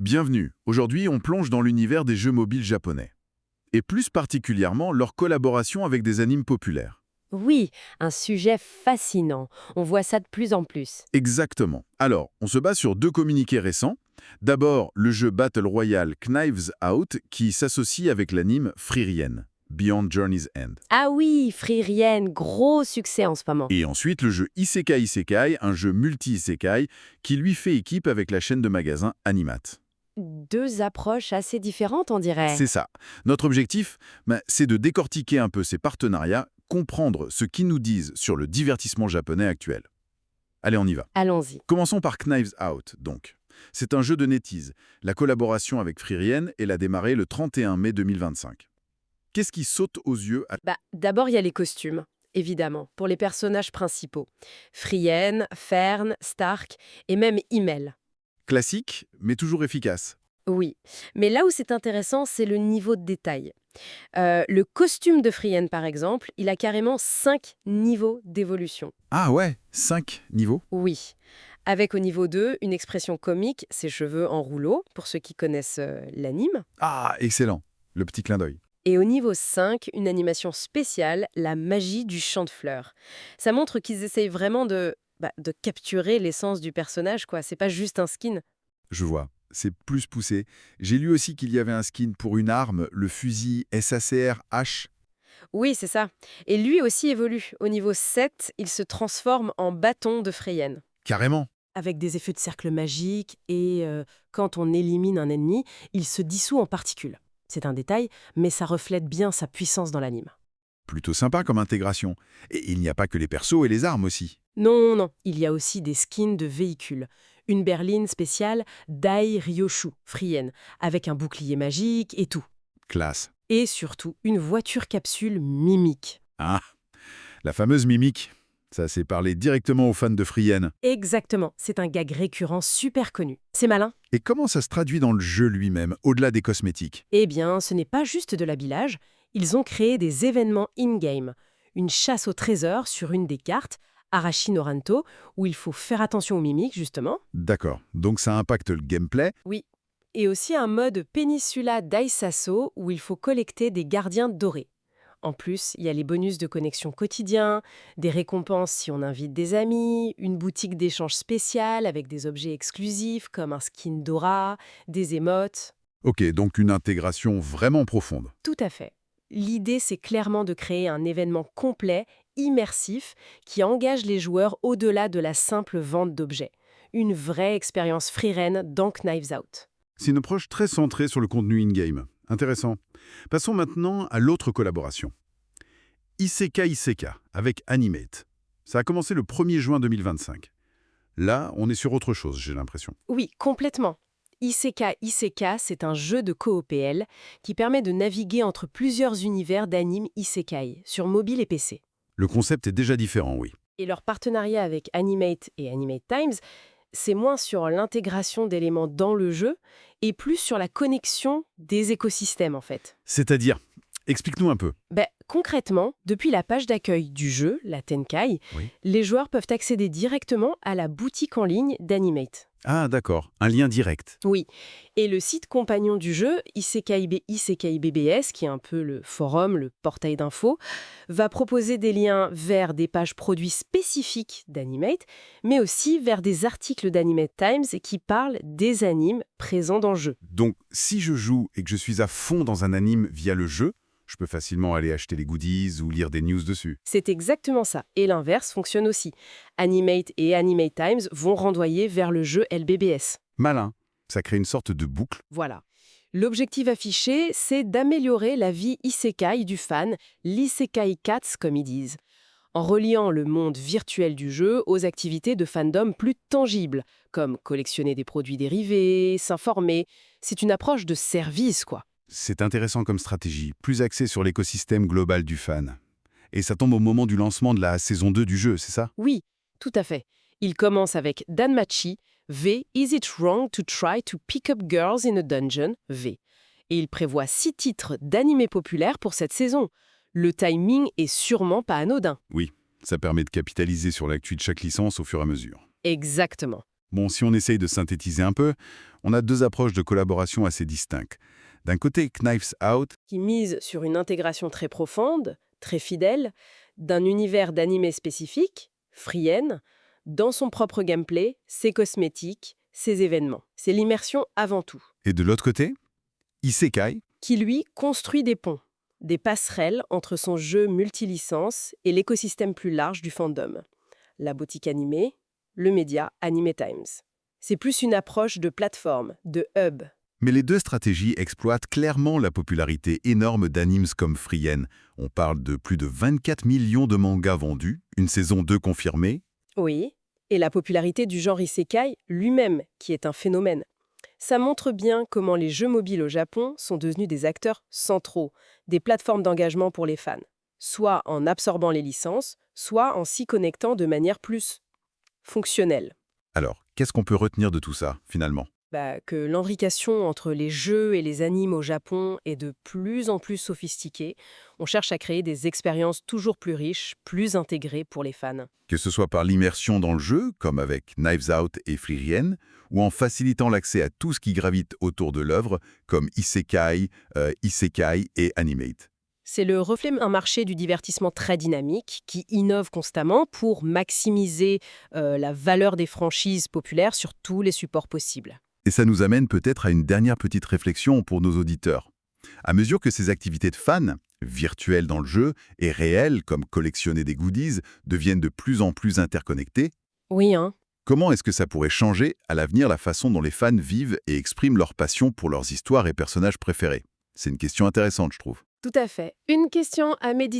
Bienvenue. Aujourd'hui, on plonge dans l'univers des jeux mobiles japonais. Et plus particulièrement leur collaboration avec des animes populaires. Oui, un sujet fascinant. On voit ça de plus en plus. Exactement. Alors, on se base sur deux communiqués récents. D'abord, le jeu Battle Royale Knives Out qui s'associe avec l'anime Frieren, Beyond Journey's End. Ah oui, Frieren, gros succès en ce moment. Et ensuite, le jeu Isekai Isekai, un jeu multi-isekai qui lui fait équipe avec la chaîne de magasins Animat. Deux approches assez différentes, on dirait. C'est ça. Notre objectif, c'est de décortiquer un peu ces partenariats, comprendre ce qu'ils nous disent sur le divertissement japonais actuel. Allez, on y va. Allons-y. Commençons par Knives Out, donc. C'est un jeu de NetEase. La collaboration avec Frieren, elle a démarré le 31 mai 2025. Qu'est-ce qui saute aux yeux D'abord, il y a les costumes, évidemment, pour les personnages principaux. Frieren, Fern, Stark et même Himmel. Classique, mais toujours efficace. Oui, mais là où c'est intéressant, c'est le niveau de détail. Le costume de Frieren, par exemple, il a carrément 5 niveaux d'évolution. Ah ouais, 5 niveaux. Oui. Avec au niveau 2, une expression comique, ses cheveux en rouleau, pour ceux qui connaissent l'anime. Ah, excellent. Le petit clin d'œil. Et au niveau 5, une animation spéciale, la magie du chant de fleurs. Ça montre qu'ils essayent vraiment de capturer l'essence du personnage, quoi. C'est pas juste un skin. Je vois, c'est plus poussé. J'ai lu aussi qu'il y avait un skin pour une arme, le fusil SACR-H. Oui, c'est ça. Et lui aussi évolue. Au niveau 7, il se transforme en bâton de Freyen. Carrément. Avec des effets de cercle magique et quand on élimine un ennemi, il se dissout en particules. C'est un détail, mais ça reflète bien sa puissance dans l'anime. Plutôt sympa comme intégration. Et il n'y a pas que les persos et les armes aussi. Non, non, il y a aussi des skins de véhicules. Une berline spéciale Dai Ryoshu, Frien, avec un bouclier magique et tout. Classe. Et surtout, une voiture capsule mimique. Ah, la fameuse mimique. Ça s'est parlé directement aux fans de Frieren. Exactement, c'est un gag récurrent super connu. C'est malin. Et comment ça se traduit dans le jeu lui-même, au-delà des cosmétiques? Eh bien, ce n'est pas juste de l'habillage. Ils ont créé des événements in-game. Une chasse au trésor sur une des cartes, Arashi no Ranto, où il faut faire attention aux mimiques, justement. D'accord, donc ça impacte le gameplay. Oui. Et aussi un mode Peninsula Daisaso, où il faut collecter des gardiens dorés. En plus, il y a les bonus de connexion quotidien, des récompenses si on invite des amis, une boutique d'échange spéciale avec des objets exclusifs comme un skin Dora, des émotes. Ok, donc une intégration vraiment profonde. Tout à fait. L'idée, c'est clairement de créer un événement complet, immersif, qui engage les joueurs au-delà de la simple vente d'objets. Une vraie expérience Frieren dans Knives Out. C'est une approche très centrée sur le contenu in-game. Intéressant. Passons maintenant à l'autre collaboration. Isekai Isekai avec Animate. Ça a commencé le 1er juin 2025. Là, on est sur autre chose, j'ai l'impression. Oui, complètement. Isekai, c'est un jeu de coop-PL qui permet de naviguer entre plusieurs univers d'anime Isekai, sur mobile et PC. Le concept est déjà différent, oui. Et leur partenariat avec Animate et Animate Times, c'est moins sur l'intégration d'éléments dans le jeu et plus sur la connexion des écosystèmes, en fait. C'est-à-dire, explique-nous un peu. Concrètement, depuis la page d'accueil du jeu, la Tenkai, Oui. les joueurs peuvent accéder directement à la boutique en ligne d'Animate. Ah, d'accord, un lien direct. Oui, et le site compagnon du jeu, Isekai BBS, qui est un peu le forum, le portail d'infos, va proposer des liens vers des pages produits spécifiques d'Animate, mais aussi vers des articles d'Animate Times qui parlent des animes présents dans le jeu. Donc, si je joue et que je suis à fond dans un anime via le jeu, je peux facilement aller acheter les goodies ou lire des news dessus. C'est exactement ça, et l'inverse fonctionne aussi. Animate et Animate Times vont renvoyer vers le jeu LBBS. Malin. Ça crée une sorte de boucle. Voilà. L'objectif affiché, c'est d'améliorer la vie isekai du fan, l'isekai cats comme ils disent, en reliant le monde virtuel du jeu aux activités de fandom plus tangibles, comme collectionner des produits dérivés, s'informer. C'est une approche de service, quoi. C'est intéressant comme stratégie, plus axée sur l'écosystème global du fan. Et ça tombe au moment du lancement de la saison 2 du jeu, c'est ça? Oui, tout à fait. Il commence avec Danmachi, V. Is it wrong to try to pick up girls in a dungeon? V. Et il prévoit 6 titres d'animés populaires pour cette saison. Le timing est sûrement pas anodin. Oui, ça permet de capitaliser sur l'actu de chaque licence au fur et à mesure. Exactement. Bon, si on essaye de synthétiser un peu, on a deux approches de collaboration assez distinctes. D'un côté, Knives Out, Qui mise sur une intégration très profonde, très fidèle, d'un univers d'animé spécifique, Frien, dans son propre gameplay, ses cosmétiques, ses événements. C'est l'immersion avant tout, et de l'autre côté, Isekai, qui lui construit des ponts, des passerelles entre son jeu multilicence et l'écosystème plus large du fandom. La boutique animée, le média Anime Times. C'est plus une approche de plateforme, de hub. mais les deux stratégies exploitent clairement la popularité énorme d'animes comme Frien. On parle de plus de 24 millions de mangas vendus, une saison 2 confirmée. Oui, et la popularité du genre isekai lui-même, qui est un phénomène. Ça montre bien comment les jeux mobiles au Japon sont devenus des acteurs centraux, des plateformes d'engagement pour les fans, soit en absorbant les licences, soit en s'y connectant de manière plus fonctionnelle. Alors, qu'est-ce qu'on peut retenir de tout ça, finalement? Que l'imbrication entre les jeux et les animes au Japon est de plus en plus sophistiquée. On cherche à créer des expériences toujours plus riches, plus intégrées pour les fans. Que ce soit par l'immersion dans le jeu, comme avec Knives Out et Frien, ou en facilitant l'accès à tout ce qui gravite autour de l'œuvre, comme Isekai et Animate. C'est le reflet d'un marché du divertissement très dynamique qui innove constamment pour maximiser la valeur des franchises populaires sur tous les supports possibles. Et ça nous amène peut-être à une dernière petite réflexion pour nos auditeurs. À mesure que ces activités de fans, virtuelles dans le jeu, et réelles, comme collectionner des goodies, deviennent de plus en plus interconnectées, Oui, hein. comment est-ce que ça pourrait changer à l'avenir la façon dont les fans vivent et expriment leur passion pour leurs histoires et personnages préférés? C'est une question intéressante, je trouve. Tout à fait. Une question à méditer.